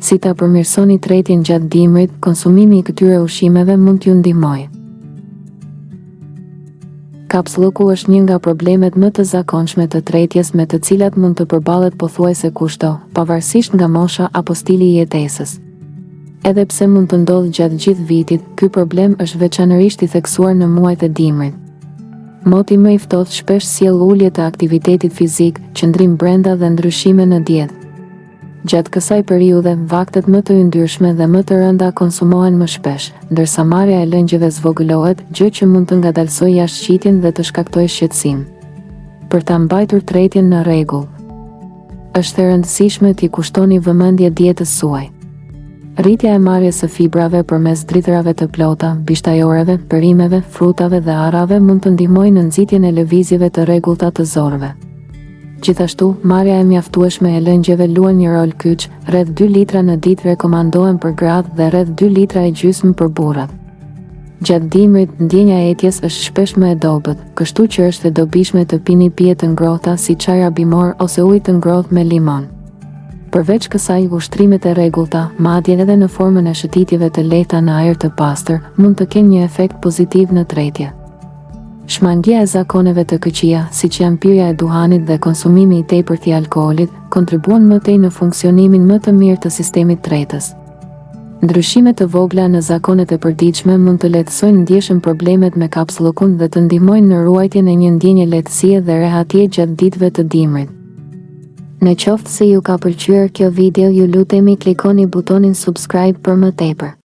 Si ta përmirësoni tretjen gjatë dimrit, konsumimi i këtyre ushqimeve mund t'ju ndihmojë. Kapslloku është një nga problemet më të zakonshme të tretjes me të cilat mund të përballet pothuajse kushdo, pavarësisht nga mosha apo stili i jetesës. Edhe pse mund të ndodhë gjatë gjithë vitit, ky problem është veçanërisht i theksuar në muajt e dimrit. Moti më i ftohtë shpesh sjell ulje të aktivitetit fizik, qëndrim brenda dhe ndryshime në dietë. Gjatë kësaj periudhe, vaktet më të yndyrshme dhe më të rënda konsumohen më shpesh, ndërsa marrja e lëngjeve zvogëlohet, gjë që mund të ngadalsojë jashtëqitjen dhe të shkaktojë shqetësim. Për ta mbajtur tretjen në rregull, është e rëndësishme t'i kushtoni vëmendje dietës suaj. Rritja e marrjes së fibrave përmes dritërave të plota, bishtajoreve, perimeve, frutave dhe arrave mund të ndihmojë në nxitjen e lëvizjeve të rregullta të zorëve. Gjithashtu, marrja e mjaftueshme e lëngjeve luan një rol kyç, rreth 2 litra në ditë rekomandohen për gratë dhe rreth 2 litra e gjysmë për burrat. Gjatë dimrit, ndjenja e etjes është shpesh më e dobët, kështu që është e dobishme të pini pije të ngrohta si çaj arbimor ose ujë të ngrohtë me limon. Përveç kësaj, ushtrimet e rregullta, madje edhe në formën e shëtitjeve të lehta në ajër të pastër, mund të kenë një efekt pozitiv në tretje. Shmangia e zakoneve të këqija, siç janë pirja e duhanit dhe konsumimi i tepërt i alkoolit, kontribuon më tej në funksionimin më të mirë të sistemit tretës. Ndryshime të vogla në zakonet e përditshme mund të lehtësojnë ndjeshëm problemet me kapsllokun dhe të ndihmojnë në ruajtjen e një ndjenje lehtësie dhe rehatije gjatë ditëve të dimrit. Në qoftë se ju ka pëlqyer kjo video, ju lutemi klikoni butonin subscribe për më tepër.